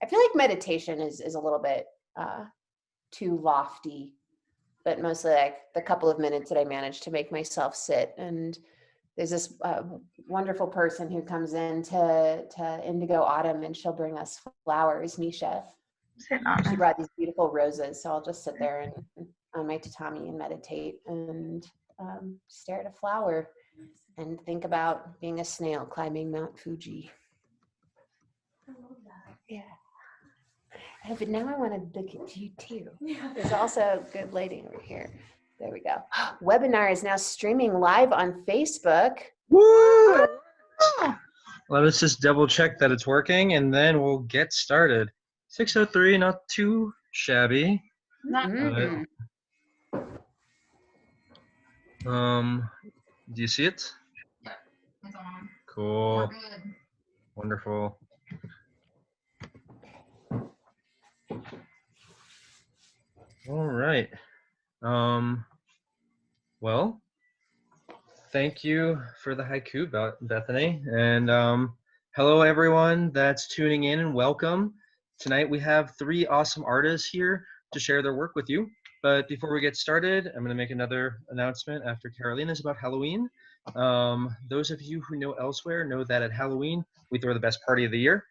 I feel like meditation is a little bit too lofty, but mostly like the couple of minutes that I manage to make myself sit. And there's this wonderful person who comes in to Indigo Autumn, and she'll bring us flowers, Nisha. She brought these beautiful roses, so I'll just sit there and on my tatami and meditate and stare at a flower and think about being a snail climbing Mount Fuji. I love that. Yeah. But now I want to look at you too. There's also good lighting over here. There we go. Webinar is now streaming live on Facebook. Woo! Let us just double check that it's working, and then we'll get started. 6:03, not too shabby. Mm-hmm. Do you see it? Yeah, it's on. Cool. We're good. Wonderful. All right. Well, thank you for the haiku, Bethany. And hello, everyone that's tuning in, and welcome. Tonight we have 3 awesome artists here to share their work with you. But before we get started, I'm going to make another announcement after Carolina's about Halloween. Those of you who know Elsewhere know that at Halloween, we throw the best party of the year.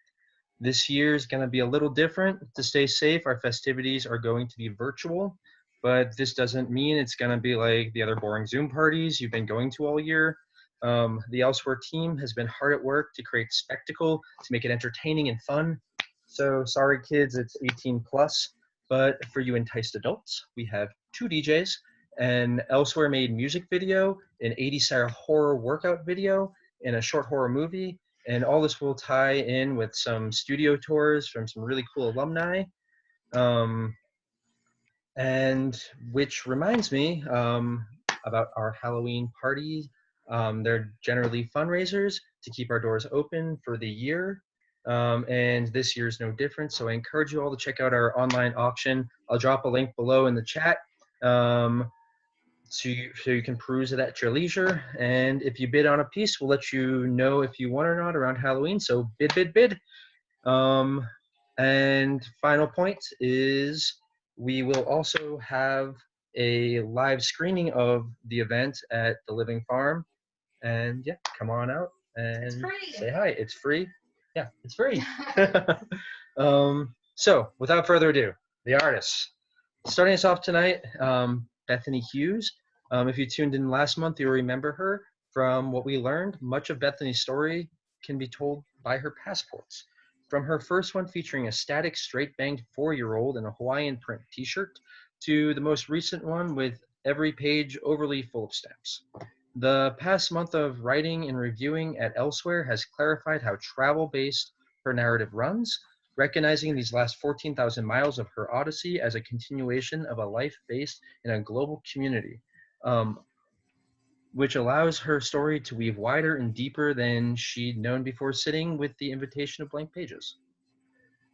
This year is going to be a little different. To stay safe, our festivities are going to be virtual, but this doesn't mean it's going to be like the other boring Zoom parties you've been going to all year. The Elsewhere team has been hard at work to create spectacle, to make it entertaining and fun. So sorry kids, it's 18 plus, but for you enticed adults, we have 2 DJs, an Elsewhere made music video, an 80s style horror workout video, and a short horror movie. And all this will tie in with some studio tours from some really cool alumni. And which reminds me about our Halloween parties. They're generally fundraisers to keep our doors open for the year. And this year is no different. So I encourage you all to check out our online auction. I'll drop a link below in the chat. So you can peruse it at your leisure. And if you bid on a piece, we'll let you know if you won or not around Halloween. So bid, bid, bid. And final point is we will also have a live screening of the event at the Living Farm. And yeah, come on out and say hi. It's free. Yeah, it's free. So without further ado, the artists. Starting us off tonight, Bethany Hughes. If you tuned in last month, you'll remember her. From what we learned, much of Bethany's story can be told by her passports. From her first one featuring a static, straight-banged 4-year-old in a Hawaiian print t-shirt, to the most recent one with every page overly full of stamps. The past month of writing and reviewing at Elsewhere has clarified how travel-based her narrative runs, recognizing these last 14,000 miles of her odyssey as a continuation of a life based in a global community, which allows her story to weave wider and deeper than she'd known before sitting with the invitation of blank pages.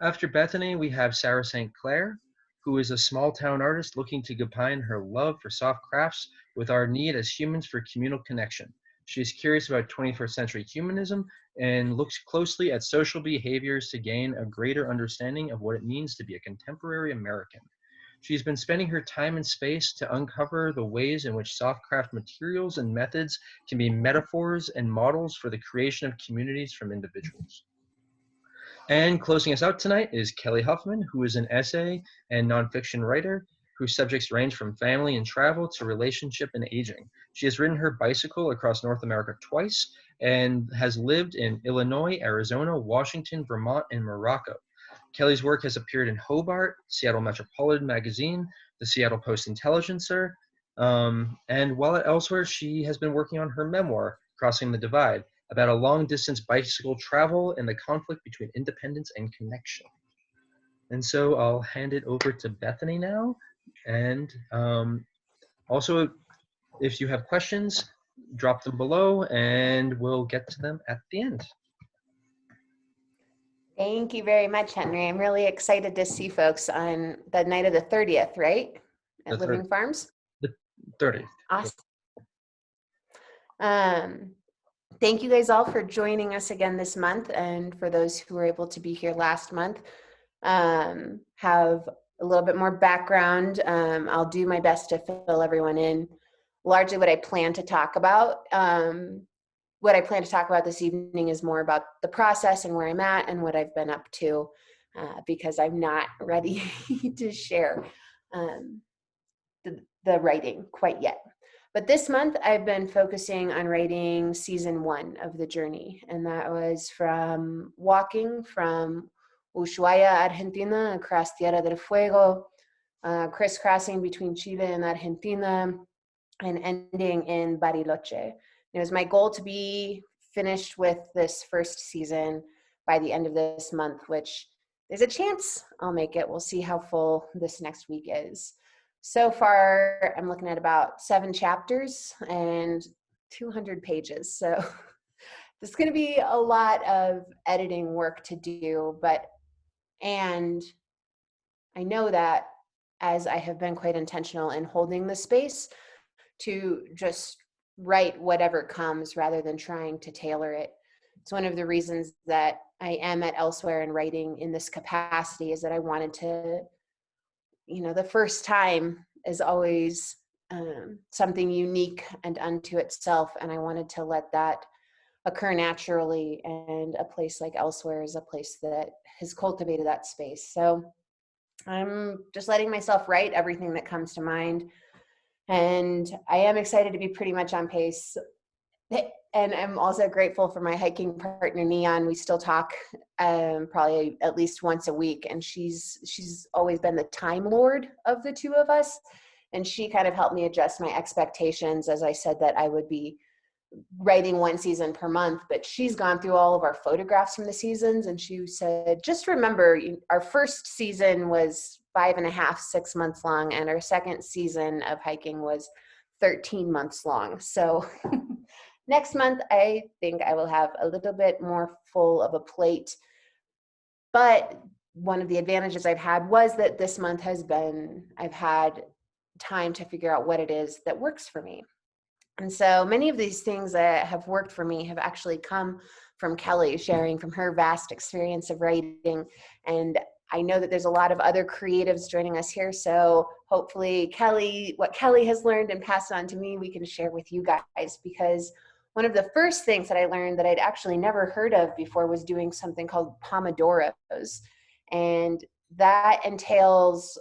After Bethany, we have Sarah St. Clair, who is a small town artist looking to combine her love for soft crafts with our need as humans for communal connection. She is curious about 21st century humanism and looks closely at social behaviors to gain a greater understanding of what it means to be a contemporary American. She's been spending her time and space to uncover the ways in which soft craft materials and methods can be metaphors and models for the creation of communities from individuals. And closing us out tonight is Kelly Huffman, who is an essay and nonfiction writer whose subjects range from family and travel to relationship and aging. She has ridden her bicycle across North America twice and has lived in Illinois, Arizona, Washington, Vermont, and Morocco. Kelly's work has appeared in Hobart, Seattle Metropolitan Magazine, the Seattle Post-Intelligencer, and while at Elsewhere, she has been working on her memoir, Crossing the Divide, about a long-distance bicycle travel and the conflict between independence and connection. And so I'll hand it over to Bethany now. And also, if you have questions, drop them below and we'll get to them at the end. Thank you very much, Henry. I'm really excited to see folks on the night of the 30th, right? At Living Farms? The 30th. Awesome. Thank you guys all for joining us again this month, and for those who were able to be here last month. have a little bit more background. I'll do my best to fill everyone in. Largely what I plan to talk about. What I plan to talk about this evening is more about the process and where I'm at and what I've been up to, because I'm not ready to share the writing quite yet. But this month I've been focusing on writing season 1 of the journey, and that was from walking from Ushuaia, Argentina, across Tierra del Fuego, crisscrossing between Chile and Argentina, and ending in Bariloche. It was my goal to be finished with this first season by the end of this month, which there's a chance I'll make it. We'll see how full this next week is. So far, I'm looking at about 7 chapters and 200 pages. So there's going to be a lot of editing work to do, and I know that as I have been quite intentional in holding the space to just write whatever comes rather than trying to tailor it. It's one of the reasons that I am at Elsewhere and writing in this capacity, is that I wanted to, the first time is always something unique and unto itself, and I wanted to let that occur naturally, and a place like Elsewhere is a place that has cultivated that space. So I'm just letting myself write everything that comes to mind, and I am excited to be pretty much on pace. And I'm also grateful for my hiking partner, Neon. We still talk probably at least once a week, and she's always been the time lord of the two of us, and she kind of helped me adjust my expectations, as I said that I would be writing 1 season per month, but she's gone through all of our photographs from the seasons, and she said, just remember, our first season was 5.5, 6 months long, and our second season of hiking was 13 months long. So next month, I think I will have a little bit more full of a plate. But one of the advantages I've had was that this month I've had time to figure out what it is that works for me. And so many of these things that have worked for me have actually come from Kelly, sharing from her vast experience of writing. And I know that there's a lot of other creatives joining us here. So hopefully what Kelly has learned and passed on to me, we can share with you guys. Because one of the first things that I learned that I'd actually never heard of before was doing something called Pomodoros. And that entails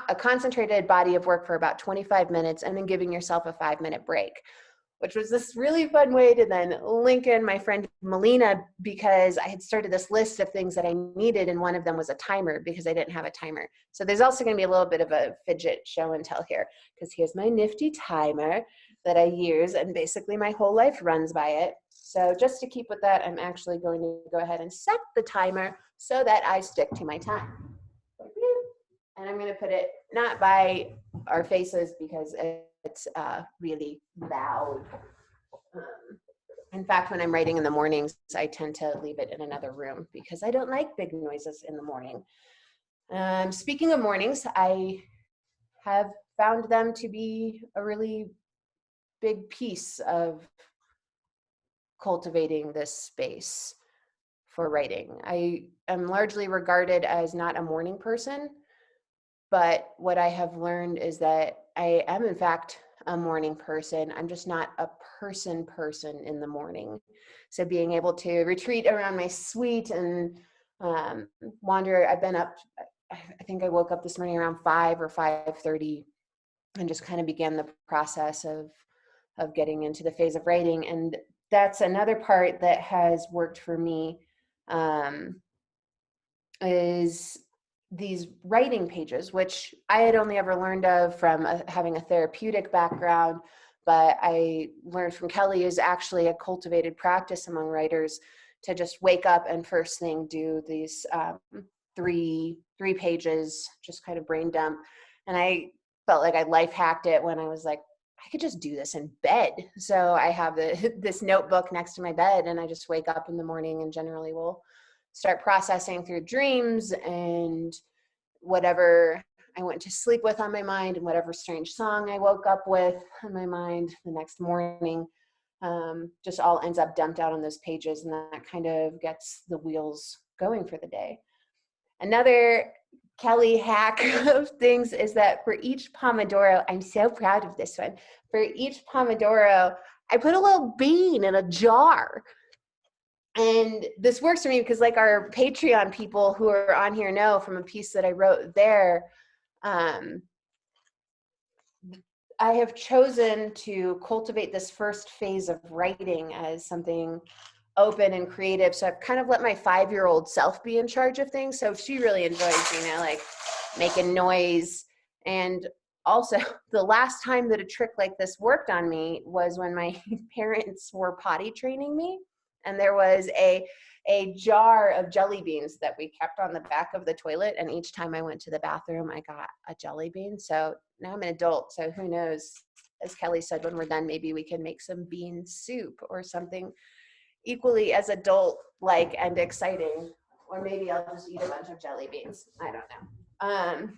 a concentrated body of work for about 25 minutes and then giving yourself a 5-minute break, which was this really fun way to then link in my friend Melina, because I had started this list of things that I needed, and one of them was a timer because I didn't have a timer. So there's also going to be a little bit of a fidget show and tell here, because here's my nifty timer that I use, and basically my whole life runs by it. So just to keep with that, I'm actually going to go ahead and set the timer so that I stick to my time. And I'm going to put it not by our faces because it's really loud. In fact, when I'm writing in the mornings, I tend to leave it in another room because I don't like big noises in the morning. Speaking of mornings, I have found them to be a really big piece of cultivating this space for writing. I am largely regarded as not a morning person, but what I have learned is that I am, in fact, a morning person. I'm just not a person in the morning. So being able to retreat around my suite and wander, I've been up, I think I woke up this morning around 5 or 5:30 and just kind of began the process of getting into the phase of writing. And that's another part that has worked for me, is these writing pages, which I had only ever learned of from having a therapeutic background, but I learned from Kelly is actually a cultivated practice among writers to just wake up and first thing do these 3 pages, just kind of brain dump. And I felt like I life hacked it when I was like, I could just do this in bed. So I have this notebook next to my bed, and I just wake up in the morning and generally will start processing through dreams and whatever I went to sleep with on my mind and whatever strange song I woke up with on my mind the next morning, just all ends up dumped out on those pages, and that kind of gets the wheels going for the day. Another Kelly hack of things is that for each Pomodoro, I'm so proud of this one. For each Pomodoro, I put a little bean in a jar. And this works for me because like our Patreon people who are on here know from a piece that I wrote there, I have chosen to cultivate this first phase of writing as something open and creative. So I've kind of let my 5-year-old self be in charge of things. So she really enjoys, like making noise. And also the last time that a trick like this worked on me was when my parents were potty training me. And there was a jar of jelly beans that we kept on the back of the toilet. And each time I went to the bathroom, I got a jelly bean. So now I'm an adult. So who knows, as Kelly said, when we're done, maybe we can make some bean soup or something equally as adult-like and exciting. Or maybe I'll just eat a bunch of jelly beans. I don't know.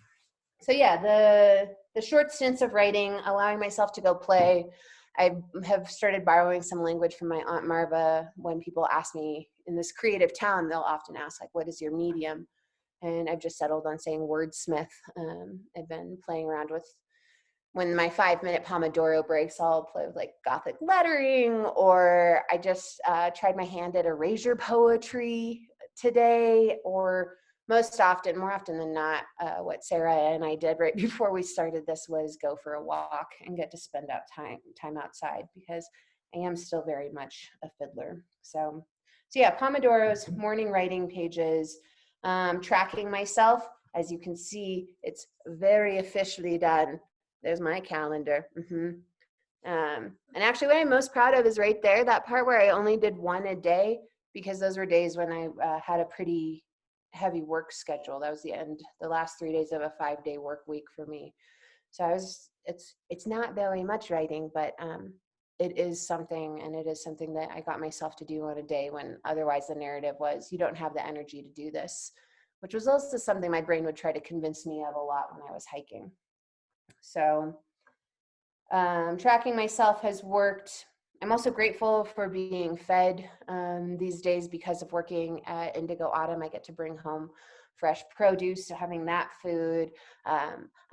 So yeah, the short stints of writing, allowing myself to go play. I have started borrowing some language from my Aunt Marva. When people ask me in this creative town, they'll often ask, like, what is your medium? And I've just settled on saying wordsmith. I've been playing around with, when my 5-minute Pomodoro breaks, I'll play with like Gothic lettering, or I just tried my hand at erasure poetry today, or more often than not, what Sarah and I did right before we started this was go for a walk and get to spend out time outside, because I am still very much a fiddler. So yeah, Pomodoros, morning writing pages, tracking myself. As you can see, it's very officially done. There's my calendar. And actually what I'm most proud of is right there, that part where I only did one a day, because those were days when I had a pretty heavy work schedule. That was the last 3 days of a 5-day work week for me. So it's not very much writing, but it is something, and it is something that I got myself to do on a day when otherwise the narrative was, you don't have the energy to do this, which was also something my brain would try to convince me of a lot when I was hiking. So tracking myself has worked. I'm also grateful for being fed these days. Because of working at Indigo Autumn, I get to bring home fresh produce, so having that food.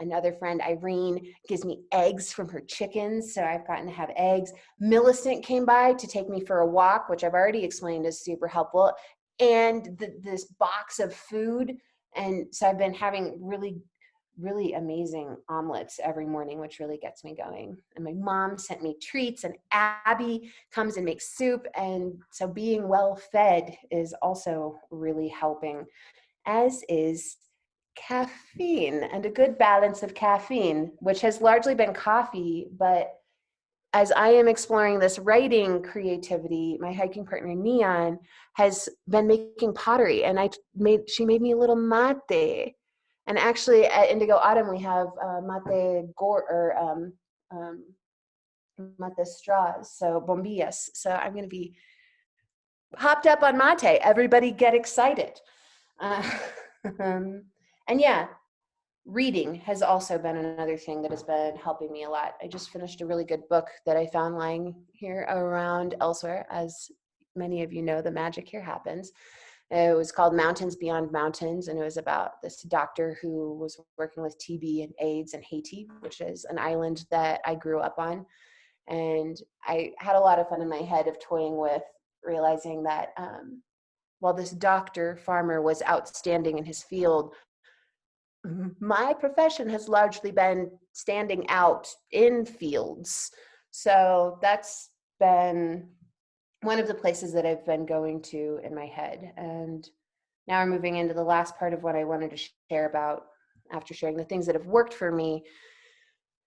Another friend, Irene, gives me eggs from her chickens, so I've gotten to have eggs. Millicent came by to take me for a walk, which I've already explained is super helpful, and this box of food. And so I've been having really amazing omelets every morning, which really gets me going. And my mom sent me treats, and Abby comes and makes soup. And so being well fed is also really helping, as is caffeine, and a good balance of caffeine, which has largely been coffee. But as I am exploring this writing creativity, my hiking partner Neon has been making pottery, and she made me a little mate. And actually at Indigo Autumn, we have mate straws, so bombillas. So I'm going to be hopped up on mate. Everybody get excited. And yeah, reading has also been another thing that has been helping me a lot. I just finished a really good book that I found lying here around elsewhere. As many of you know, the magic here happens. It was called Mountains Beyond Mountains, and it was about this doctor who was working with TB and AIDS in Haiti, which is an island that I grew up on. And I had a lot of fun in my head of toying with realizing that while this doctor farmer was outstanding in his field, my profession has largely been standing out in fields. So that's been one of the places that I've been going to in my head. And now we're moving into the last part of what I wanted to share about. After sharing the things that have worked for me,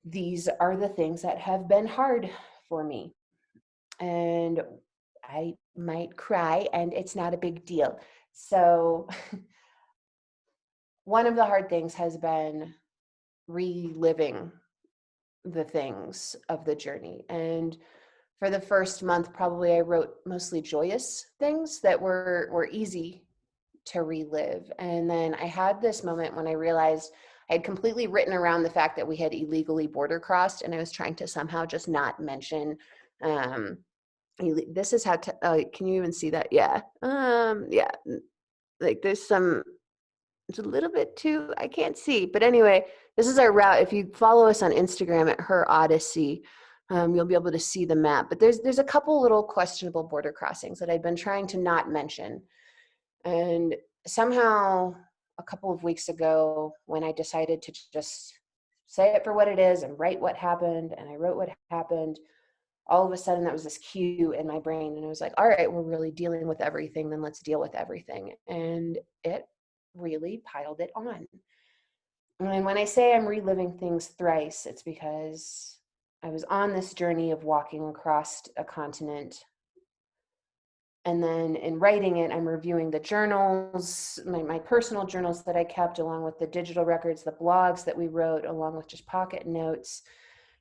these are the things that have been hard for me. And I might cry, and it's not a big deal. So one of the hard things has been reliving the things of the journey. And for the first month, probably I wrote mostly joyous things that were easy to relive. And then I had this moment when I realized I had completely written around the fact that we had illegally border crossed, and I was trying to somehow just not mention, this is how, can you even see that? Yeah. Yeah. Like there's some it's a little bit too, I can't see. But anyway, this is our route. If you follow us on Instagram at Her Odyssey, you'll be able to see the map. But there's a couple little questionable border crossings that I've been trying to not mention. And somehow a couple of weeks ago, when I decided to just say it for what it is and write what happened, and I wrote what happened, all of a sudden that was this cue in my brain. And I was like, all right, we're really dealing with everything, then let's deal with everything. And it really piled it on. And when I say I'm reliving things thrice, it's because I was on this journey of walking across a continent. And then in writing it, I'm reviewing the journals, my personal journals that I kept, along with the digital records, the blogs that we wrote, along with just pocket notes.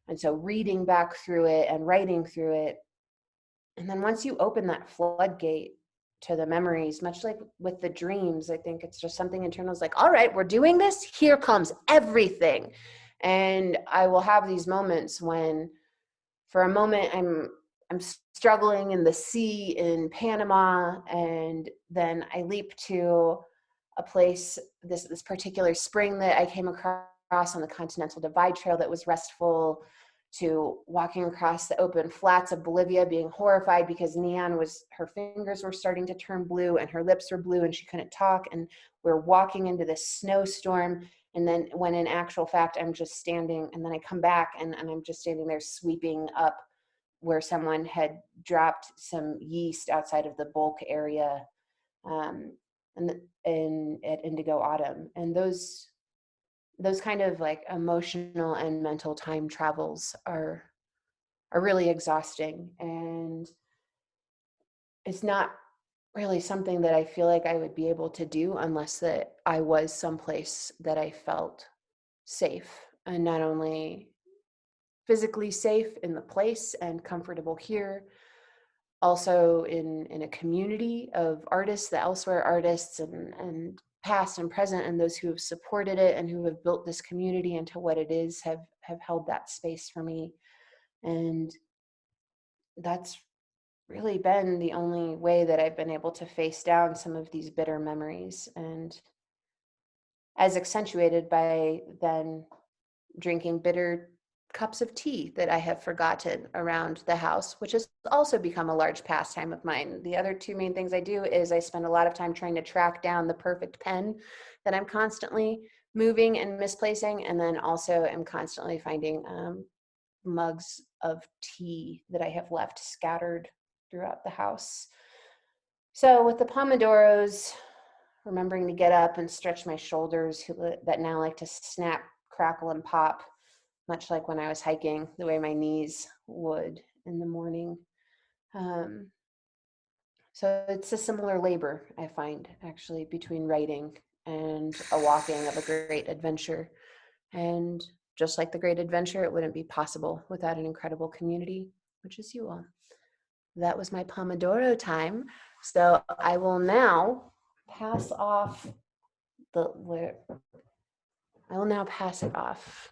And so reading back through it and writing through it. And then once you open that floodgate to the memories, much like with the dreams, I think it's just something internal. It's like, all right, we're doing this. Here comes everything. And I will have these moments when, for a moment, I'm struggling in the sea in Panama, and then I leap to a place, this particular spring that I came across on the Continental Divide Trail that was restful, to walking across the open flats of Bolivia, being horrified because her fingers were starting to turn blue and her lips were blue and she couldn't talk. And we're walking into this snowstorm. And then when in actual fact, I'm just standing, and then I come back and I'm just standing there sweeping up where someone had dropped some yeast outside of the bulk area, and at Indigo Autumn. And those kind of like emotional and mental time travels are really exhausting. And it's not really something that I feel like I would be able to do unless that I was someplace that I felt safe, and not only physically safe in the place and comfortable here, also in a community of artists, the Elsewhere artists, and past and present, and those who have supported it and who have built this community into what it is have held that space for me. And that's really been the only way that I've been able to face down some of these bitter memories, and as accentuated by then drinking bitter cups of tea that I have forgotten around the house, which has also become a large pastime of mine. The other two main things I do is I spend a lot of time trying to track down the perfect pen that I'm constantly moving and misplacing, and then also am constantly finding mugs of tea that I have left scattered throughout the house. So with the Pomodoros, remembering to get up and stretch my shoulders that now like to snap, crackle, and pop, much like when I was hiking, the way my knees would in the morning. So it's a similar labor, I find, actually, between writing and a walking of a great adventure. And just like the great adventure, it wouldn't be possible without an incredible community, which is you all. That was my Pomodoro time. So I will now pass off I will now pass it off.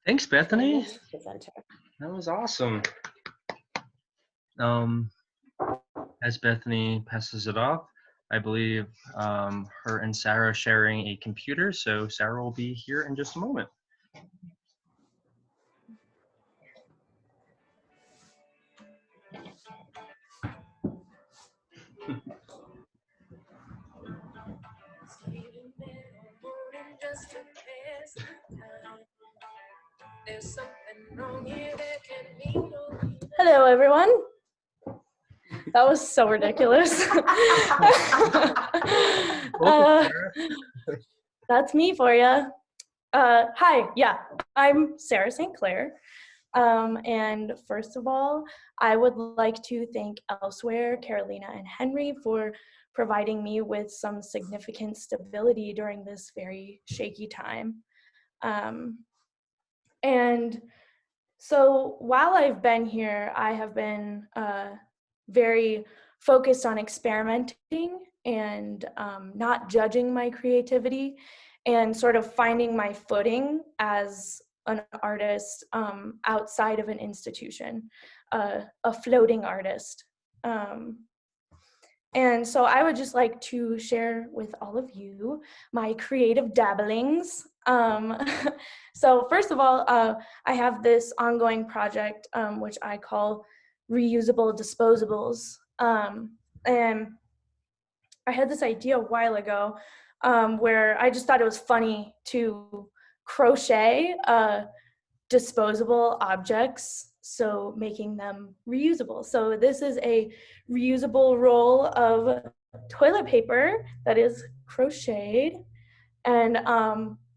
Thanks, Bethany. Presenter. That was awesome. As Bethany passes it off, I believe her and Sarah are sharing a computer, so Sarah will be here in just a moment. Hello, everyone. That was so ridiculous. That's me for you. Hi, yeah, I'm Sarah St. Clair. And first of all, I would like to thank Elsewhere, Carolina, and Henry for providing me with some significant stability during this very shaky time. And so while I've been here, I have been very focused on experimenting and not judging my creativity, and sort of finding my footing as an artist outside of an institution, a floating artist. And so I would just like to share with all of you my creative dabblings. So first of all, I have this ongoing project, which I call reusable disposables. And I had this idea a while ago where I just thought it was funny to crochet disposable objects, so making them reusable. So this is a reusable roll of toilet paper that is crocheted, and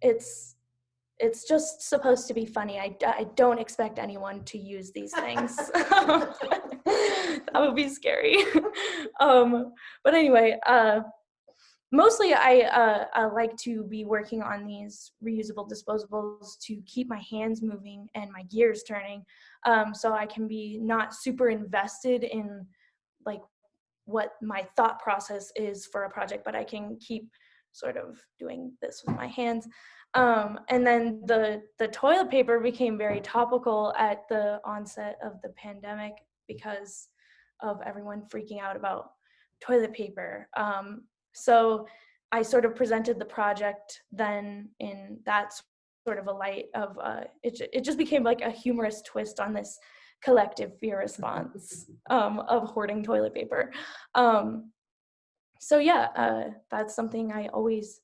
it's just supposed to be funny. I don't expect anyone to use these things. That would be scary. But anyway, mostly I like to be working on these reusable disposables to keep my hands moving and my gears turning, so I can be not super invested in like what my thought process is for a project, but I can keep sort of doing this with my hands. And then the toilet paper became very topical at the onset of the pandemic because of everyone freaking out about toilet paper. So I sort of presented the project then in that sort of a light of, it just became like a humorous twist on this collective fear response of hoarding toilet paper. So yeah, that's something I always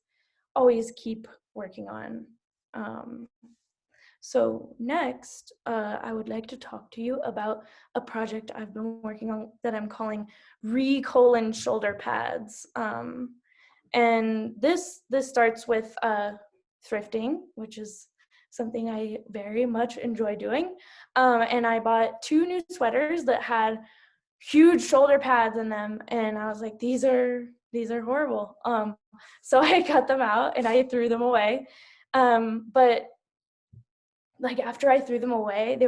keep working on. So next, I would like to talk to you about a project I've been working on that I'm calling shoulder pads. And this starts with thrifting, which is something I very much enjoy doing. And I bought 2 new sweaters that had huge shoulder pads in them, and I was like, these are horrible. So I cut them out and I threw them away. But like after I threw them away, they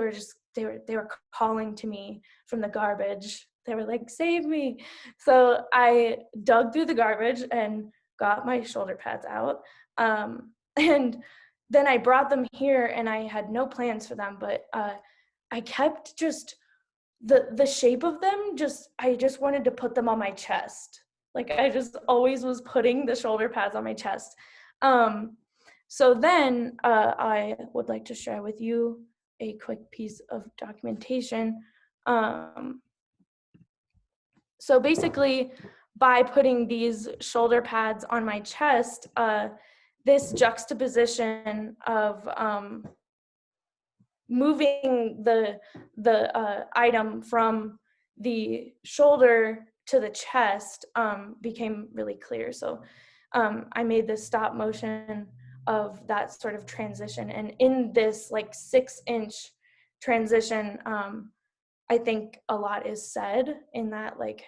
were calling to me from the garbage. They were like, save me. So I dug through the garbage and got my shoulder pads out. And then I brought them here, and I had no plans for them, but I kept just the shape of them. I just wanted to put them on my chest. Like I just always was putting the shoulder pads on my chest. So then I would like to share with you a quick piece of documentation. So basically, by putting these shoulder pads on my chest, this juxtaposition of moving the item from the shoulder to the chest became really clear. So I made this stop motion of that sort of transition, and in this like 6-inch transition, I think a lot is said in that, like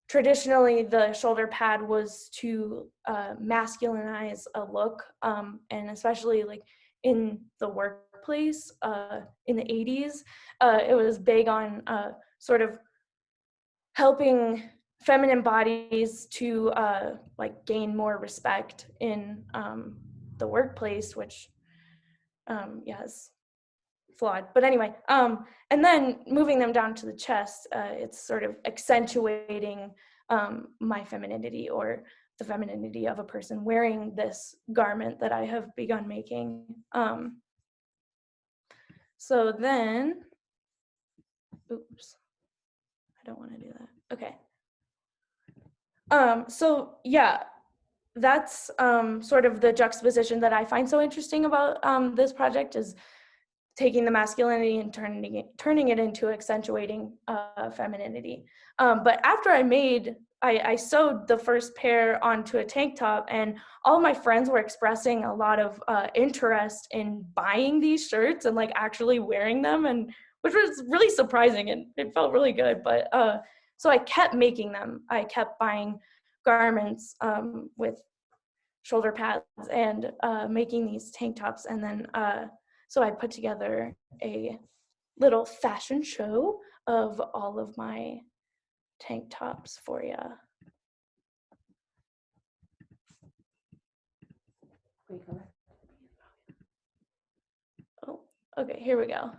traditionally the shoulder pad was to masculinize a look, and especially like in the workplace in the 80s, it was big on sort of helping feminine bodies to like gain more respect in the workplace, which is flawed. But anyway, and then moving them down to the chest, it's sort of accentuating my femininity, or the femininity of a person wearing this garment that I have begun making. So then, oops, I don't want to do that. Okay. So yeah, that's sort of the juxtaposition that I find so interesting about this project, is taking the masculinity and turning it into accentuating femininity. But after I sewed the first pair onto a tank top, and all my friends were expressing a lot of interest in buying these shirts and like actually wearing them, and which was really surprising, and it felt really good. But so I kept making them. I kept buying garments with shoulder pads and making these tank tops, and then so I put together a little fashion show of all of my tank tops for you. Oh, okay, here we go.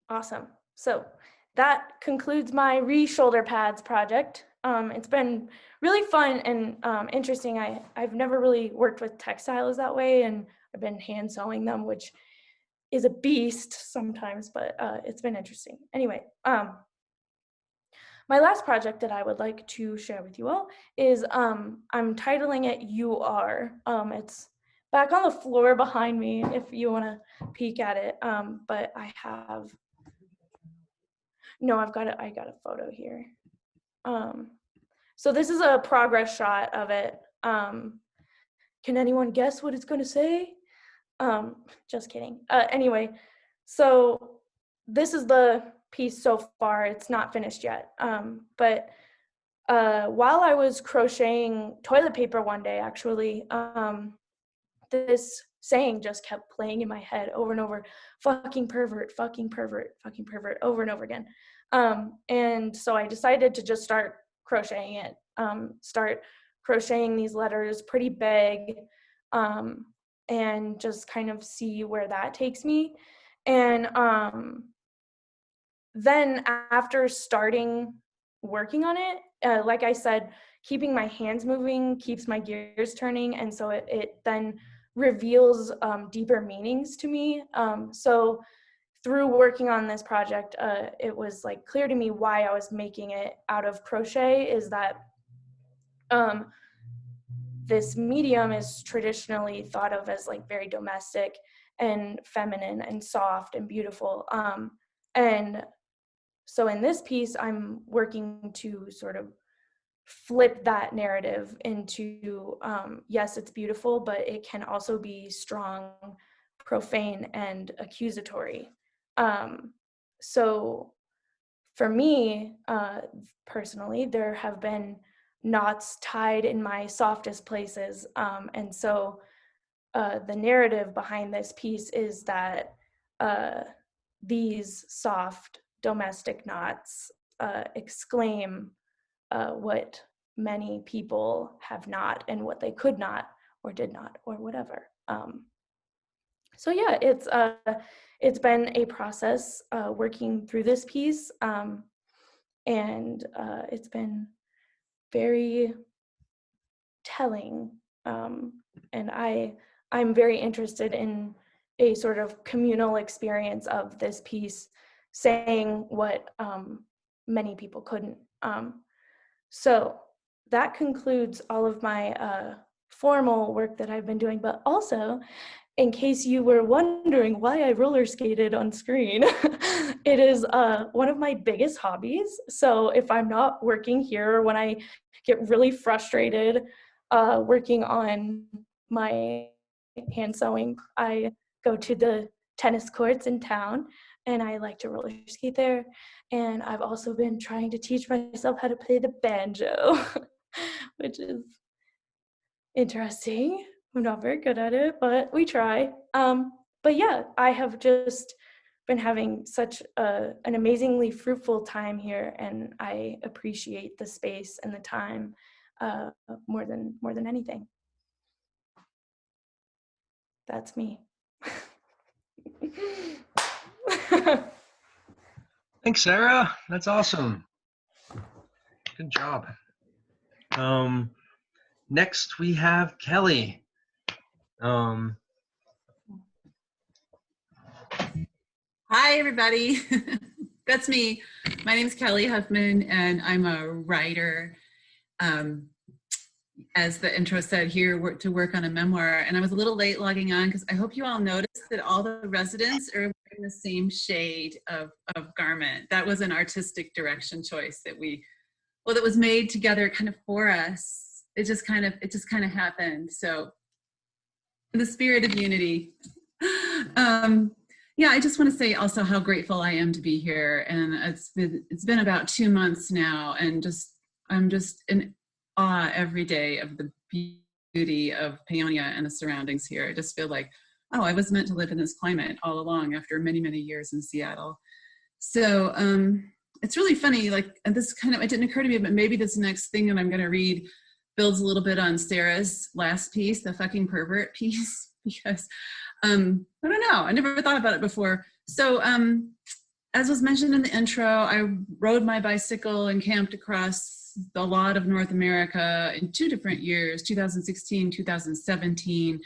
Awesome. So that concludes my re-shoulder pads project. It's been really fun and interesting. I've never really worked with textiles that way, and I've been hand sewing them, which is a beast sometimes, but it's been interesting. Anyway, my last project that I would like to share with you all is I'm titling it You Are. It's back on the floor behind me if you want to peek at it, but I have, no, I got a photo here. So this is a progress shot of it. Can anyone guess what it's going to say? Just kidding. Anyway, so this is the piece so far. It's not finished yet. But while I was crocheting toilet paper one day, actually, this saying just kept playing in my head over and over: fucking pervert, fucking pervert, fucking pervert, over and over again. And so I decided to just start crocheting it, start crocheting these letters pretty big, and just kind of see where that takes me. And then after starting working on it, like I said, keeping my hands moving keeps my gears turning, and so it then reveals deeper meanings to me. So through working on this project, it was like clear to me why I was making it out of crochet, is that this medium is traditionally thought of as like very domestic and feminine and soft and beautiful. And so in this piece, I'm working to sort of flip that narrative into, yes, it's beautiful, but it can also be strong, profane, and accusatory. So for me, personally, there have been knots tied in my softest places. And so the narrative behind this piece is that these soft domestic knots exclaim what many people have not, and what they could not or did not or whatever. So yeah, it's been a process working through this piece, and it's been very telling, and I'm very interested in a sort of communal experience of this piece, saying what many people couldn't. So that concludes all of my formal work that I've been doing, but also, in case you were wondering why I roller skated on screen, it is one of my biggest hobbies. So if I'm not working here, or when I get really frustrated working on my hand sewing, I go to the tennis courts in town and I like to roller skate there. And I've also been trying to teach myself how to play the banjo, which is interesting. I'm not very good at it, but we try. But yeah, I have just been having such an amazingly fruitful time here, and I appreciate the space and the time more than anything. That's me. Thanks, Sarah. That's awesome. Good job. Next, we have Kelly. Hi, everybody. That's me. My name is Kelly Huffman, and I'm a writer. As the intro said, here to work on a memoir. And I was a little late logging on because I hope you all noticed that all the residents are wearing the same shade of garment. That was an artistic direction choice that that was made together kind of for us. It just kind of happened. So in the spirit of unity. Yeah, I just want to say also how grateful I am to be here. And it's been about 2 months now, and I'm just in awe every day of the beauty of Paonia and the surroundings here. I just feel like, oh, I was meant to live in this climate all along after many, many years in Seattle. So it's really funny, like, and this kind of, it didn't occur to me, but maybe this next thing that I'm going to read builds a little bit on Sarah's last piece, the fucking pervert piece. because I don't know, I never thought about it before. So as was mentioned in the intro, I rode my bicycle and camped across a lot of North America in 2 different years, 2016, 2017.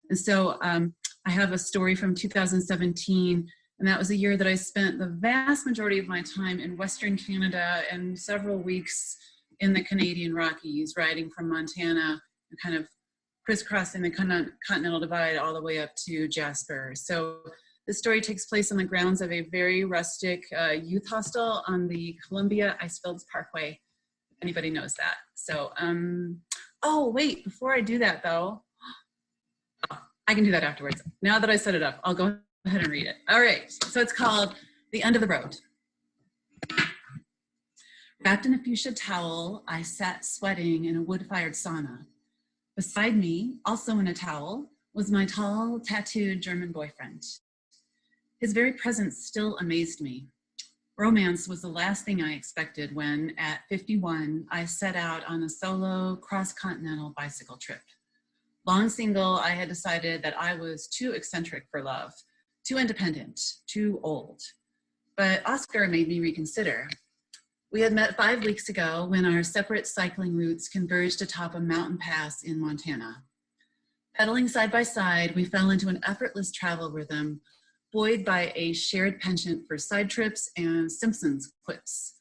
And so I have a story from 2017, and that was a year that I spent the vast majority of my time in Western Canada and several weeks in the Canadian Rockies, riding from Montana and kind of crisscrossing the Continental Divide all the way up to Jasper. So the story takes place on the grounds of a very rustic youth hostel on the Columbia Icefields Parkway, if anybody knows that. So, oh wait, before I do that though, I can do that afterwards. Now that I set it up, I'll go ahead and read it. All right, so it's called The End of the Road. Wrapped in a fuchsia towel, I sat sweating in a wood-fired sauna. Beside me, also in a towel, was my tall, tattooed German boyfriend. His very presence still amazed me. Romance was the last thing I expected when, at 51, I set out on a solo cross-continental bicycle trip. Long single, I had decided that I was too eccentric for love, too independent, too old. But Oscar made me reconsider. We had met 5 weeks ago when our separate cycling routes converged atop a mountain pass in Montana. Pedaling side by side, we fell into an effortless travel rhythm, buoyed by a shared penchant for side trips and Simpsons quips.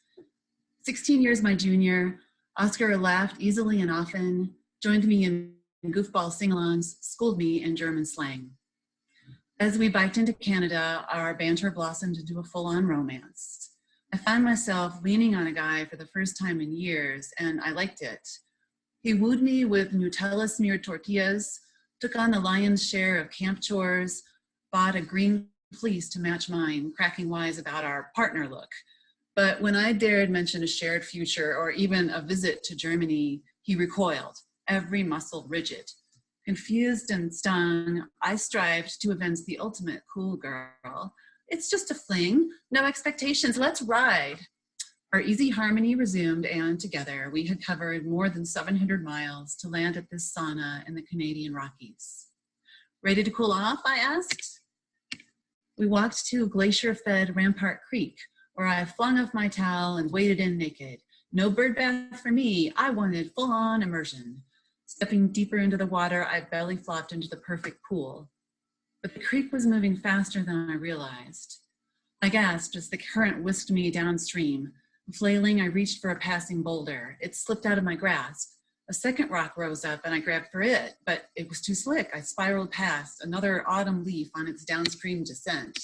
16 years my junior, Oscar laughed easily and often, joined me in goofball sing-alongs, schooled me in German slang. As we biked into Canada, our banter blossomed into a full-on romance. I found myself leaning on a guy for the first time in years, and I liked it. He wooed me with Nutella-smeared tortillas, took on the lion's share of camp chores, bought a green fleece to match mine, cracking wise about our partner look. But when I dared mention a shared future or even a visit to Germany, he recoiled, every muscle rigid. Confused and stung, I strived to evince the ultimate cool girl. It's just a fling, no expectations, let's ride. Our easy harmony resumed, and together we had covered more than 700 miles to land at this sauna in the Canadian Rockies. Ready to cool off, I asked? We walked to glacier-fed Rampart Creek, where I flung off my towel and waded in naked. No bird bath for me, I wanted full-on immersion. Stepping deeper into the water, I belly flopped into the perfect pool. But the creek was moving faster than I realized. I gasped as the current whisked me downstream. Flailing, I reached for a passing boulder. It slipped out of my grasp. A second rock rose up and I grabbed for it, but it was too slick. I spiraled past, another autumn leaf on its downstream descent.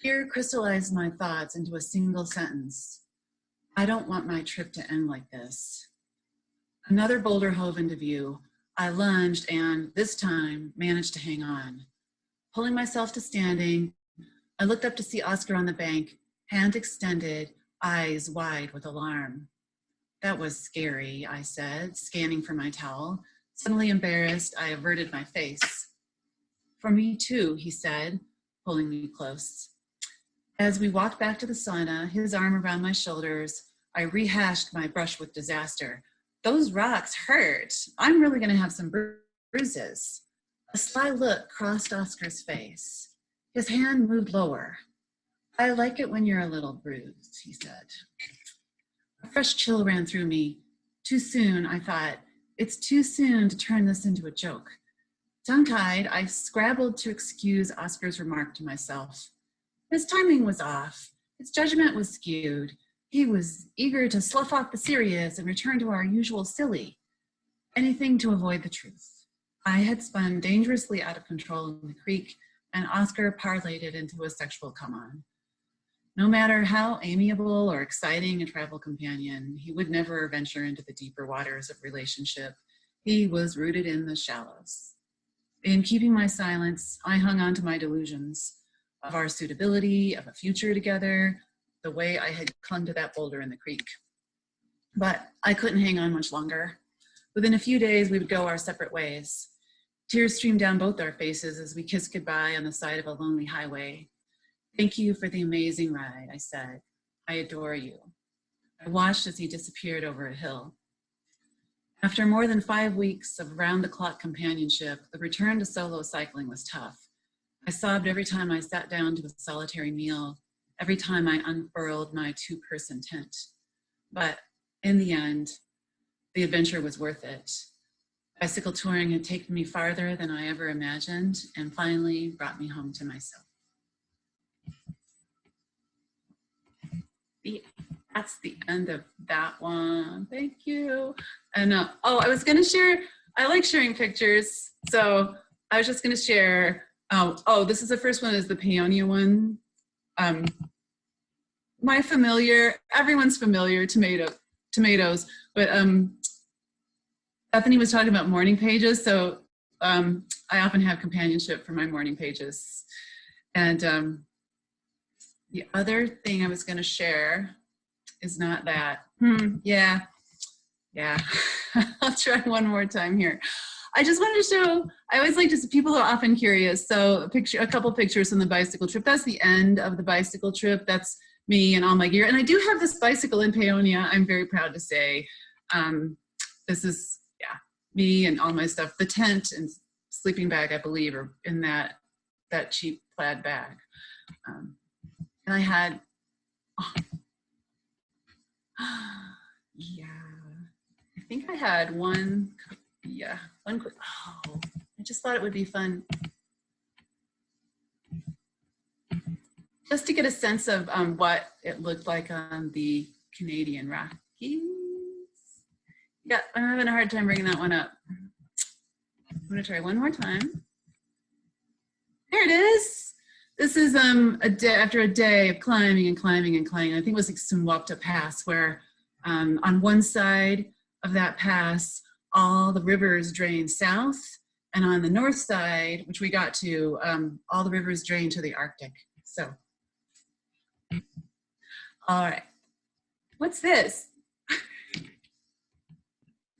Fear crystallized my thoughts into a single sentence. I don't want my trip to end like this. Another boulder hove into view. I lunged and, this time, managed to hang on. Pulling myself to standing, I looked up to see Oscar on the bank, hand extended, eyes wide with alarm. That was scary, I said, scanning for my towel. Suddenly embarrassed, I averted my face. For me too, he said, pulling me close. As we walked back to the sauna, his arm around my shoulders, I rehashed my brush with disaster. Those rocks hurt. I'm really gonna have some bruises. A sly look crossed Oscar's face. His hand moved lower. I like it when you're a little bruised, he said. A fresh chill ran through me. Too soon, I thought. It's too soon to turn this into a joke. Tongue-tied, I scrabbled to excuse Oscar's remark to myself. His timing was off. His judgment was skewed. He was eager to slough off the serious and return to our usual silly. Anything to avoid the truth. I had spun dangerously out of control in the creek, and Oscar parlayed it into a sexual come-on. No matter how amiable or exciting a travel companion, he would never venture into the deeper waters of relationship. He was rooted in the shallows. In keeping my silence, I hung on to my delusions of our suitability, of a future together, the way I had clung to that boulder in the creek. But I couldn't hang on much longer. Within a few days, we would go our separate ways. Tears streamed down both our faces as we kissed goodbye on the side of a lonely highway. Thank you for the amazing ride, I said. I adore you. I watched as he disappeared over a hill. After more than 5 weeks of round-the-clock companionship, the return to solo cycling was tough. I sobbed every time I sat down to a solitary meal, every time I unfurled my two-person tent. But in the end, the adventure was worth it. Bicycle touring had taken me farther than I ever imagined and finally brought me home to myself. That's the end of that one. Thank you. And I was going to share, I like sharing pictures. So I was just going to share, this is the first one, is the Paonia one. Everyone's familiar, tomatoes, but Bethany was talking about morning pages. So I often have companionship for my morning pages. And the other thing I was going to share is not that. Yeah. I'll try one more time here. I just wanted to show, I always like to see, people are often curious. So a couple pictures from the bicycle trip. That's the end of the bicycle trip. That's me and all my gear. And I do have this bicycle in Paonia, I'm very proud to say. This is, me and all my stuff. The tent and sleeping bag, I believe, are in that cheap plaid bag. And I had, I think I had one quick, I just thought it would be fun just to get a sense of what it looked like on the Canadian Rockies. Yeah, I'm having a hard time bringing that one up. I'm gonna try one more time. There it is. This is a day after a day of climbing and climbing and climbing. I think it was like Sunwapta Pass, where on one side of that pass, all the rivers drain south, and on the north side, which we got to, all the rivers drain to the Arctic. So, all right, what's this?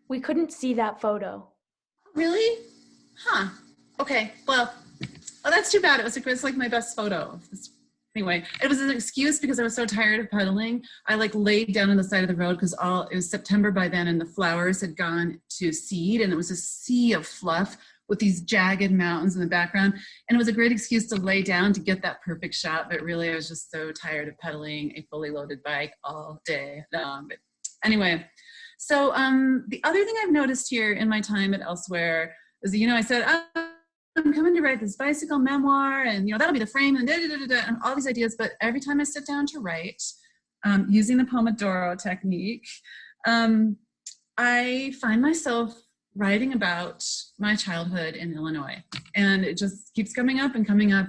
We couldn't see that photo. Really? Huh. Okay. Well, that's too bad. It was like my best photo. Anyway, it was an excuse because I was so tired of pedaling. I like laid down on the side of the road because it was September by then and the flowers had gone to seed and it was a sea of fluff with these jagged mountains in the background. And it was a great excuse to lay down to get that perfect shot. But really, I was just so tired of pedaling a fully loaded bike all day long. But anyway. So the other thing I've noticed here in my time at Elsewhere is, I said, I'm coming to write this bicycle memoir and, that'll be the frame and and all these ideas. But every time I sit down to write, using the Pomodoro technique, I find myself writing about my childhood in Illinois. And it just keeps coming up and coming up.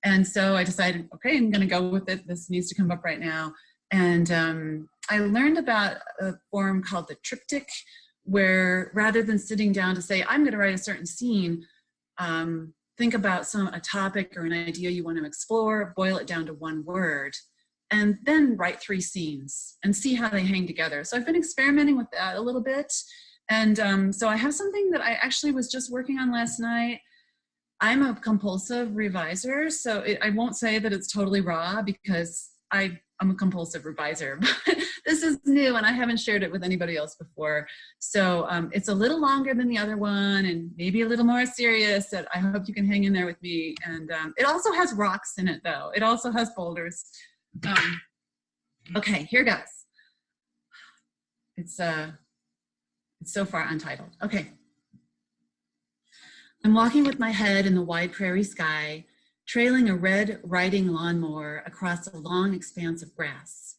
And so I decided, okay, I'm going to go with it. This needs to come up right now. And I learned about a form called the triptych, where rather than sitting down to say, I'm going to write a certain scene, think about a topic or an idea you want to explore, boil it down to one word, and then write 3 scenes and see how they hang together. So I've been experimenting with that a little bit. And so I have something that I actually was just working on last night. I'm a compulsive reviser, so I won't say that it's totally raw because I'm a compulsive reviser, but this is new and I haven't shared it with anybody else before. So it's a little longer than the other one and maybe a little more serious, that I hope you can hang in there with me. And it also has rocks in it though. It also has boulders. Okay, here goes. It's so far untitled. Okay. I'm walking with my head in the wide prairie sky, trailing a red riding lawnmower across a long expanse of grass.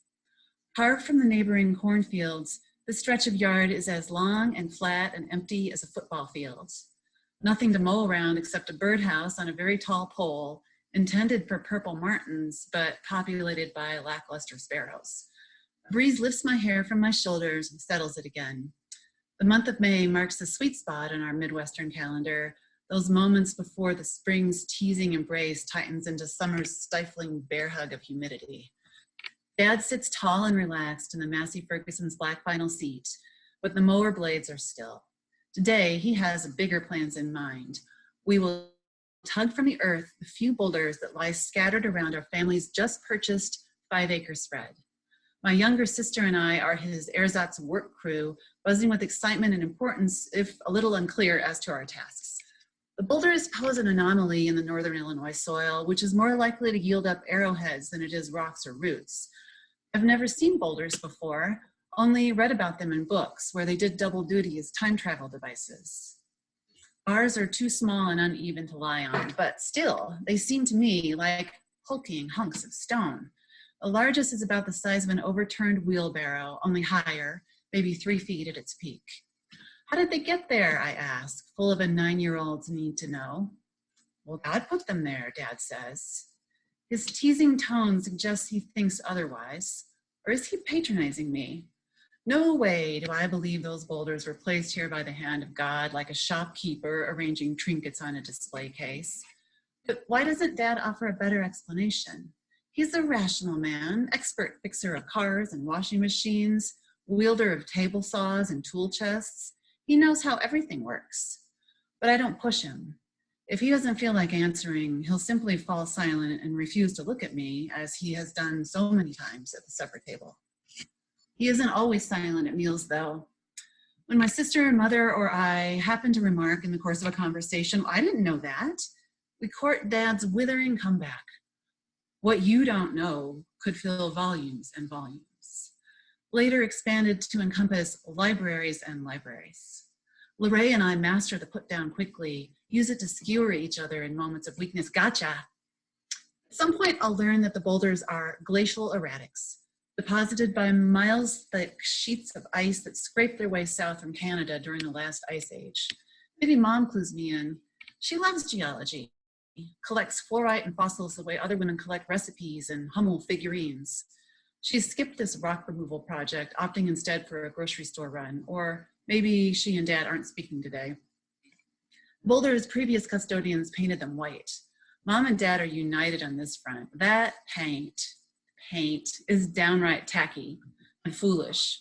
Carved from the neighboring cornfields, this stretch of yard is as long and flat and empty as a football field. Nothing to mow around except a birdhouse on a very tall pole, intended for purple martins, but populated by lackluster sparrows. A breeze lifts my hair from my shoulders and settles it again. The month of May marks a sweet spot in our Midwestern calendar, those moments before the spring's teasing embrace tightens into summer's stifling bear hug of humidity. Dad sits tall and relaxed in the Massey Ferguson's black vinyl seat, but the mower blades are still. Today, he has bigger plans in mind. We will tug from the earth the few boulders that lie scattered around our family's just purchased 5-acre spread. My younger sister and I are his ersatz work crew, buzzing with excitement and importance, if a little unclear as to our tasks. The boulders pose an anomaly in the northern Illinois soil, which is more likely to yield up arrowheads than it is rocks or roots. I've never seen boulders before, only read about them in books where they did double duty as time travel devices. Ours are too small and uneven to lie on, but still, they seem to me like hulking hunks of stone. The largest is about the size of an overturned wheelbarrow, only higher, maybe 3 feet at its peak. How did they get there, I ask, full of a 9-year-old's need to know. Well, God put them there, Dad says. His teasing tone suggests he thinks otherwise, or is he patronizing me? No way do I believe those boulders were placed here by the hand of God like a shopkeeper arranging trinkets on a display case. But why doesn't Dad offer a better explanation? He's a rational man, expert fixer of cars and washing machines, wielder of table saws and tool chests. He knows how everything works. But I don't push him. If he doesn't feel like answering, he'll simply fall silent and refuse to look at me, as he has done so many times at the supper table. He isn't always silent at meals, though. When my sister, mother, or I happen to remark in the course of a conversation, I didn't know that, we court Dad's withering comeback. What you don't know could fill volumes and volumes. Later expanded to encompass libraries and libraries. Lorraine and I master the put down quickly, use it to skewer each other in moments of weakness. Gotcha. At some point, I'll learn that the boulders are glacial erratics, deposited by miles-thick sheets of ice that scraped their way south from Canada during the last ice age. Maybe Mom clues me in. She loves geology, collects fluorite and fossils the way other women collect recipes and Hummel figurines. She skipped this rock removal project, opting instead for a grocery store run, or maybe she and Dad aren't speaking today. Boulder's previous custodians painted them white. Mom and Dad are united on this front. That paint is downright tacky and foolish.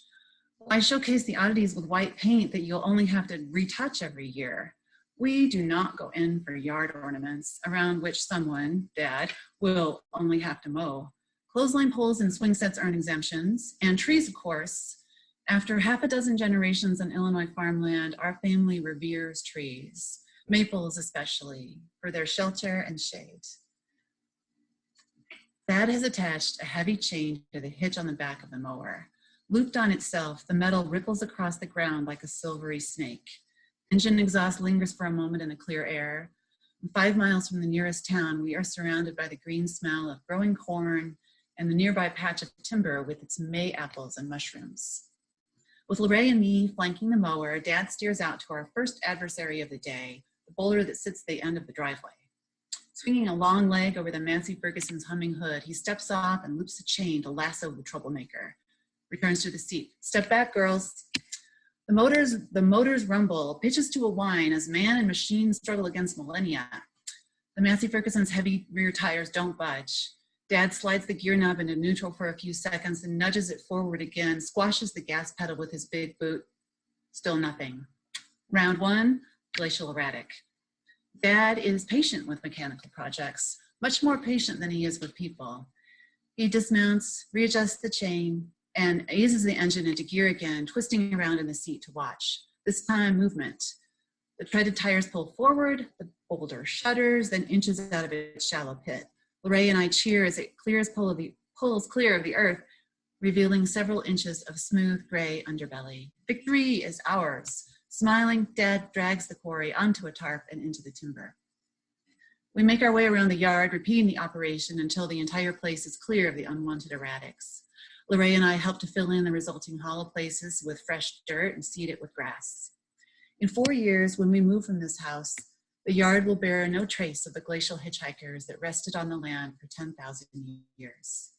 Why showcase the oddities with white paint that you'll only have to retouch every year? We do not go in for yard ornaments around which someone, Dad, will only have to mow. Clothesline poles and swing sets earn exemptions, and trees, of course. After half a dozen generations on Illinois farmland, our family reveres trees, maples especially, for their shelter and shade. Dad has attached a heavy chain to the hitch on the back of the mower. Looped on itself, the metal ripples across the ground like a silvery snake. Engine exhaust lingers for a moment in the clear air. 5 miles from the nearest town, we are surrounded by the green smell of growing corn and the nearby patch of timber with its May apples and mushrooms. With Lorraine and me flanking the mower, Dad steers out to our first adversary of the day, the boulder that sits at the end of the driveway. Swinging a long leg over the Massey Ferguson's humming hood, he steps off and loops a chain to lasso the troublemaker. Returns to the seat. Step back, girls. The motors rumble, pitches to a whine as man and machine struggle against millennia. The Massey Ferguson's heavy rear tires don't budge. Dad slides the gear knob into neutral for a few seconds and nudges it forward again, squashes the gas pedal with his big boot. Still nothing. Round 1, glacial erratic. Dad is patient with mechanical projects, much more patient than he is with people. He dismounts, readjusts the chain, and eases the engine into gear again, twisting around in the seat to watch. This time, movement. The treaded tires pull forward, the boulder shudders, then inches out of its shallow pit. Lorraine and I cheer as it pulls clear of the earth, revealing several inches of smooth gray underbelly. Victory is ours. Smiling, Dad drags the quarry onto a tarp and into the timber. We make our way around the yard, repeating the operation until the entire place is clear of the unwanted erratics. Lorraine and I help to fill in the resulting hollow places with fresh dirt and seed it with grass. In 4 years, when we move from this house, the yard will bear no trace of the glacial hitchhikers that rested on the land for 10,000 years.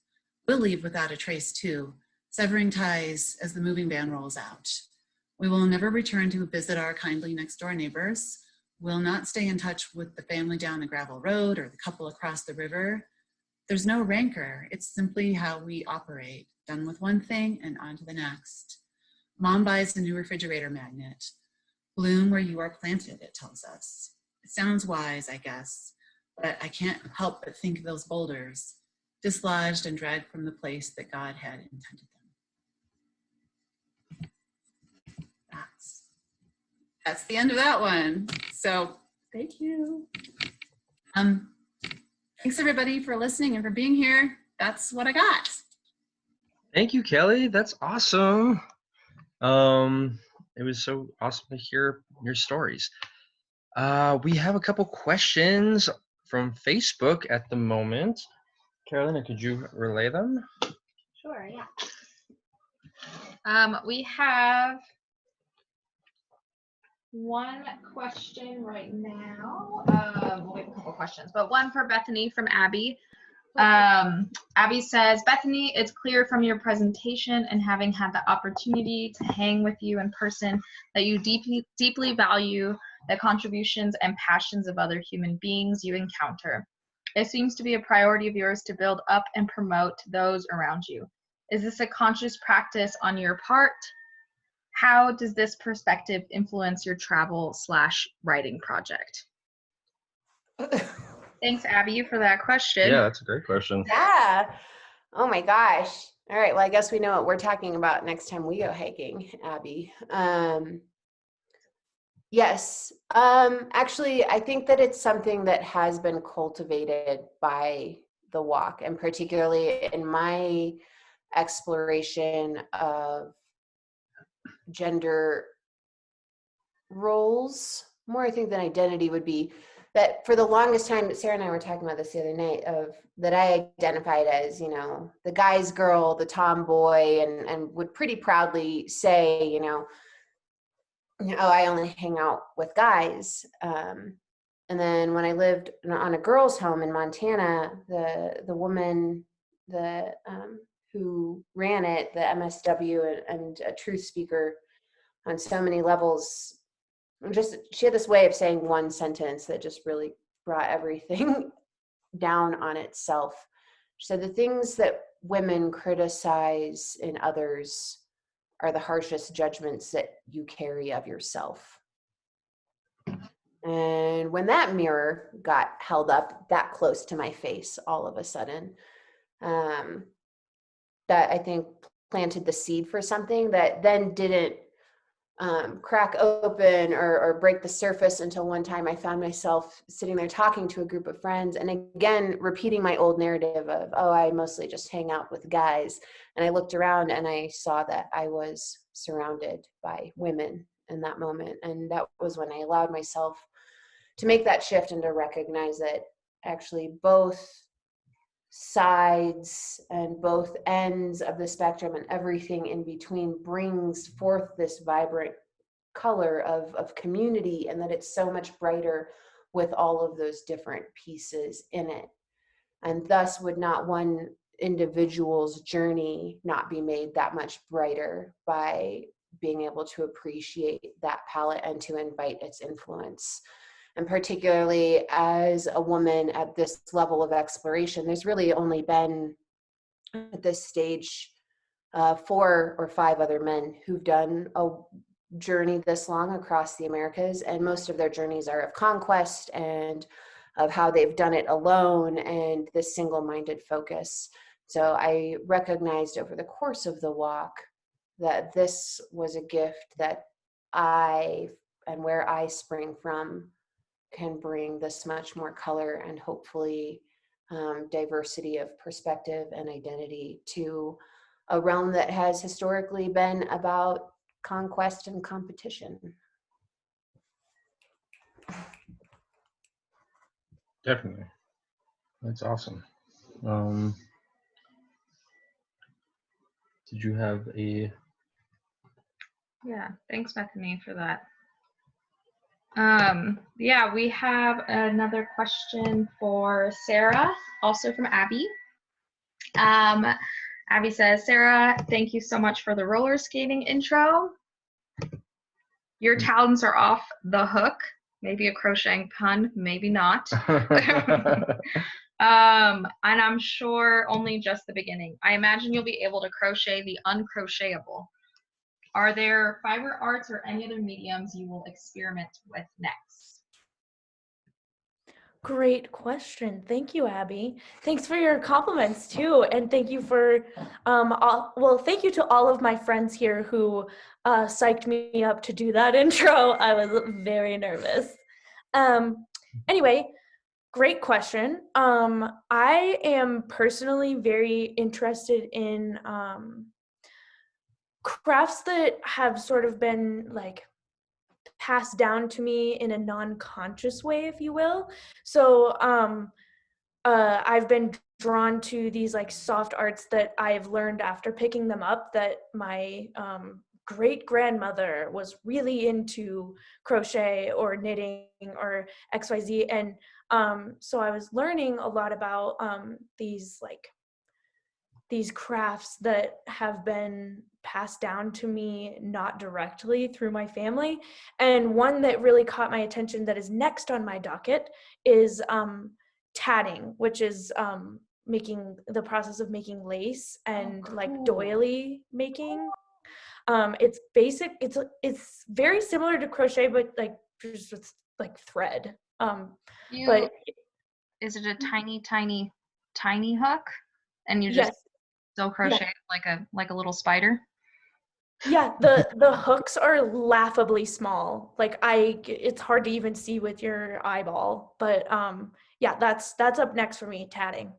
We'll leave without a trace too, severing ties as the moving van rolls out. We will never return to visit our kindly next door neighbors. We'll not stay in touch with the family down the gravel road or the couple across the river. There's no rancor. It's simply how we operate, done with one thing and on to the next. Mom buys a new refrigerator magnet. Bloom where you are planted, it tells us. It sounds wise, I guess, but I can't help but think of those boulders. dislodged and dragged from the place that God had intended them. That's the end of that one. So thank you. Thanks everybody for listening and for being here. That's what I got. Thank you, Kelly. That's awesome. It was so awesome to hear your stories. We have a couple questions from Facebook at the moment. Carolina, could you relay them? Sure, yeah. We have one question right now. Well, we have a couple questions, but one for Bethany from Abby. Abby says, Bethany, it's clear from your presentation and having had the opportunity to hang with you in person that you deeply value the contributions and passions of other human beings you encounter. It seems to be a priority of yours to build up and promote those around you. Is this a conscious practice on your part? How does this perspective influence your travel/writing project? Thanks, Abby, for that question. Yeah, that's a great question. Yeah. Oh my gosh. All right. Well, I guess we know what we're talking about next time we go hiking, Abby. Yes. Actually, I think that it's something that has been cultivated by the walk, and particularly in my exploration of gender roles, more I think than identity would be, that for the longest time, Sarah and I were talking about this the other night, of that I identified as, you know, the guy's girl, the tomboy, and would pretty proudly say, you know, oh, I only hang out with guys. And then when I lived on a girls' home in Montana, the woman who ran it, the MSW and a truth speaker on so many levels, she had this way of saying one sentence that just really brought everything down on itself. She said, the things that women criticize in others are the harshest judgments that you carry of yourself. And when that mirror got held up that close to my face all of a sudden, that I think planted the seed for something that then didn't crack open or break the surface until one time I found myself sitting there talking to a group of friends, and again repeating my old narrative of, oh, I mostly just hang out with guys. And I looked around and I saw that I was surrounded by women in that moment. And that was when I allowed myself to make that shift and to recognize that actually both sides and both ends of the spectrum and everything in between brings forth this vibrant color of community, and that it's so much brighter with all of those different pieces in it. And thus would not one individual's journey not be made that much brighter by being able to appreciate that palette and to invite its influence. And particularly as a woman at this level of exploration, there's really only been at this stage 4 or 5 other men who've done a journey this long across the Americas, and most of their journeys are of conquest and of how they've done it alone and this single-minded focus. So I recognized over the course of the walk that this was a gift that I, and where I spring from, can bring this much more color and hopefully diversity of perspective and identity to a realm that has historically been about conquest and competition. Definitely. That's awesome. Did you have a... Yeah, thanks, Bethany, for that. Yeah, we have another question for Sarah, also from Abby. Abby says, Sarah, thank you so much for the roller skating intro. Your talents are off the hook. Maybe a crocheting pun, maybe not. And I'm sure only just the beginning. I imagine you'll be able to crochet the uncrochetable. Are there fiber arts or any other mediums you will experiment with next? Great question. Thank you, Abby. Thanks for your compliments too, and thank you for thank you to all of my friends here who psyched me up to do that intro. I was very nervous. Anyway, great question. I am personally very interested in crafts that have sort of been like passed down to me in a non-conscious way, if you will. So I've been drawn to these like soft arts that I've learned after picking them up, that my great grandmother was really into crochet or knitting or XYZ. And so I was learning a lot about these crafts that have been passed down to me not directly through my family. And one that really caught my attention that is next on my docket is tatting, which is making the process of making lace and like doily making. It's basic. It's very similar to crochet, but like just with like thread. But Is it a tiny, tiny, tiny hook? And you just yes, still crochet like a little spider? yeah. The hooks are laughably small. Like it's hard to even see with your eyeball. But yeah, that's up next for me, tatting.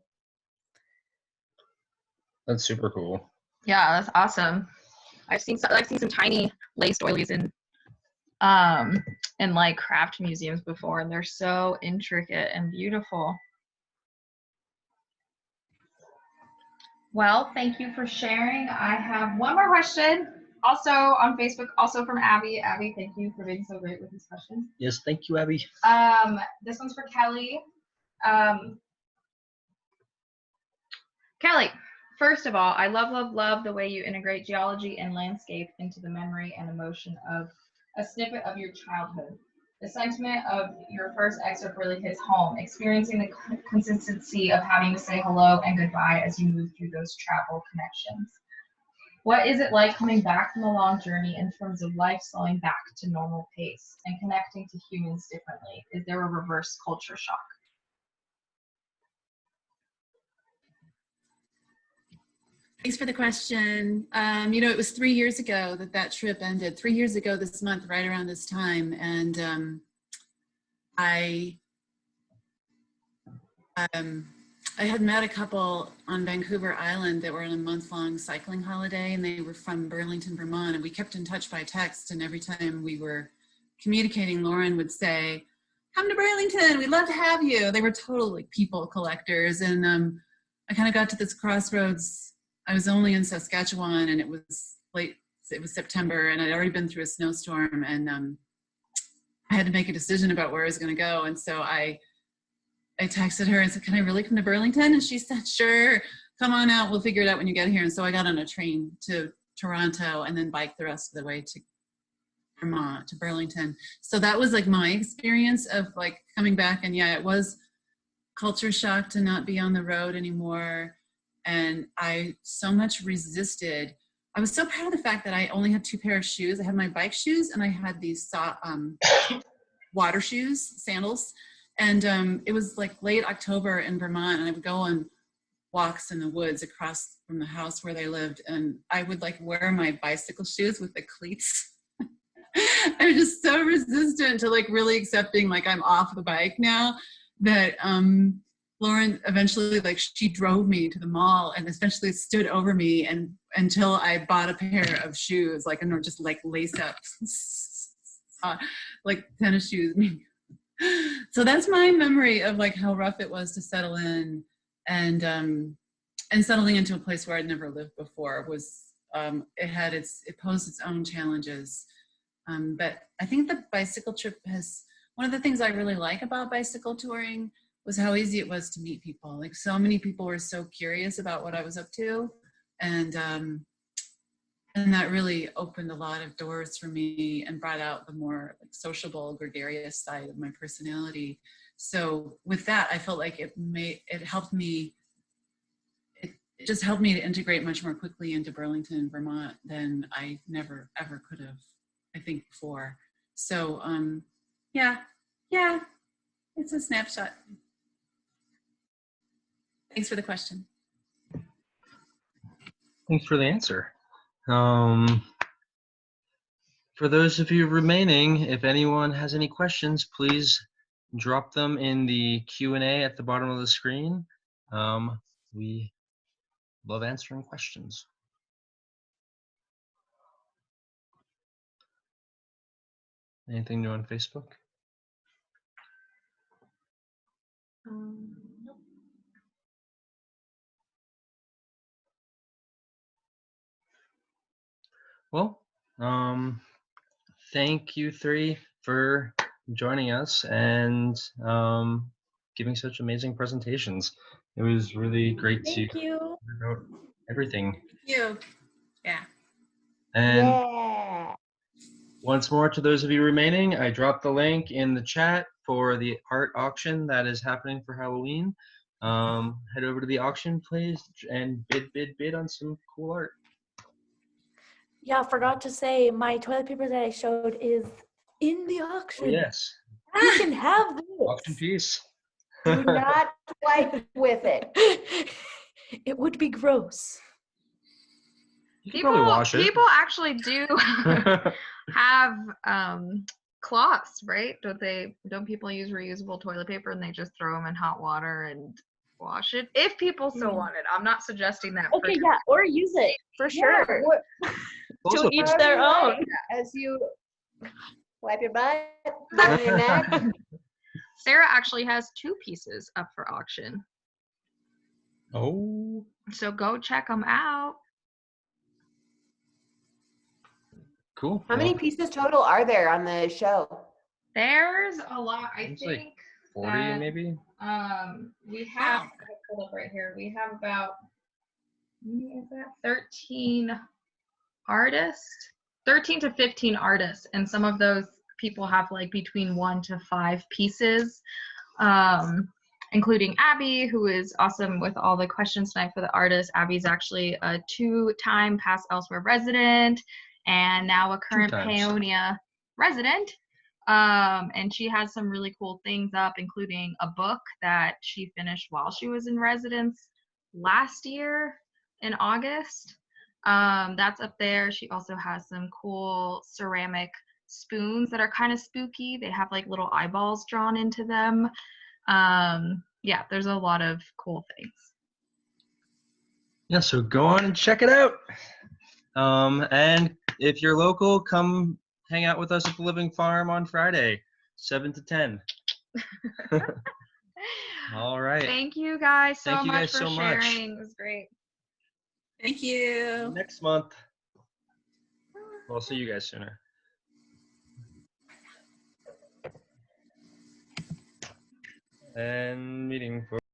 That's super cool. Yeah, that's awesome. I've seen some tiny lace doilies in like craft museums before, and they're so intricate and beautiful. Well, thank you for sharing. I have one more question, also on Facebook, also from Abby. Abby, thank you for being so great with these questions. Yes, thank you, Abby. This one's for Kelly. Kelly, first of all, I love the way you integrate geology and landscape into the memory and emotion of a snippet of your childhood. The sentiment of your first excerpt really hits home, experiencing the consistency of having to say hello and goodbye as you move through those travel connections. What is it like coming back from a long journey in terms of life slowing back to normal pace and connecting to humans differently? Is there a reverse culture shock? Thanks for the question. It was 3 years ago that trip ended. 3 years ago this month, right around this time. And I had met a couple on Vancouver Island that were on a month-long cycling holiday, and they were from Burlington, Vermont. And we kept in touch by text. And every time we were communicating, Lauren would say, "Come to Burlington, we'd love to have you." They were total like people collectors. And I kind of got to this crossroads. I was only in Saskatchewan, and it was late. It was September, and I'd already been through a snowstorm, and I had to make a decision about where I was going to go. And so I texted her and said, "Can I really come to Burlington?" And she said, "Sure, come on out. We'll figure it out when you get here." And so I got on a train to Toronto and then biked the rest of the way to Vermont, to Burlington. So that was like my experience of like coming back. And yeah, it was culture shock to not be on the road anymore. And I so much resisted. I was so proud of the fact that I only had 2 pairs of shoes. I had my bike shoes and I had these water shoes, sandals. And it was like late October in Vermont, and I would go on walks in the woods across from the house where they lived, and I would like wear my bicycle shoes with the cleats. I was just so resistant to like really accepting like I'm off the bike now that Lauren eventually, like, she drove me to the mall and essentially stood over me and until I bought a pair of shoes, like, and just like lace up, like tennis shoes. So that's my memory of like how rough it was to settle in, and settling into a place where I'd never lived before was it posed its own challenges. But I think the bicycle trip one of the things I really like about bicycle touring was how easy it was to meet people. Like so many people were so curious about what I was up to. And that really opened a lot of doors for me and brought out the more like sociable, gregarious side of my personality. So with that, I felt like it helped me, it just helped me to integrate much more quickly into Burlington, Vermont than I never, ever could have, I think, before. So yeah. It's a snapshot. Thanks for the question. Thanks for the answer. For those of you remaining, if anyone has any questions, please drop them in the Q&A at the bottom of the screen. We love answering questions. Anything new on Facebook? Nope. Well, thank you three for joining us and giving such amazing presentations. It was really great to Thank you. learn about everything. Thank you. Yeah. And Yeah. once more, to those of you remaining, I dropped the link in the chat for the art auction that is happening for Halloween. Head over to the auction, please, and bid on some cool art. Yeah, forgot to say, my toilet paper that I showed is in the Oh, auction. yes, You can have this. auction piece. Do not fight with it. It would be gross. You can probably wash it. People actually do have cloths, right? Don't people use reusable toilet paper and they just throw them in hot water and wash it? If people so want it. I'm not suggesting that. Okay, yeah, or use it for Yeah, sure. Also, To each Whatever their you like. own. As you wipe your butt, on your neck. Sarah actually has 2 pieces up for auction. oh, So go check them out. cool. How many Well, pieces total are there on the show? There's a lot. I It's like think 40 that, maybe. we have, I have to pull up right here. We have about, is that 13 artists, 13 to 15 artists, and some of those people have like between 1 to 5 pieces, including Abby, who is awesome with all the questions tonight for the artists. Abby's actually a 2-time Pass Elsewhere resident and now a current 2 times. Paonia resident. And she has some really cool things up, including a book that she finished while she was in residence last year in August. That's up there. She also has some cool ceramic spoons that are kind of spooky. They have like little eyeballs drawn into them. Yeah, there's a lot of cool things. Yeah, so go on and check it out. And if you're local, come hang out with us at the Living Farm on Friday, 7 to 10. All right. Thank you guys so Thank you much guys for so much. sharing. It was great. Thank you. Next month. We'll see you guys sooner. And meeting for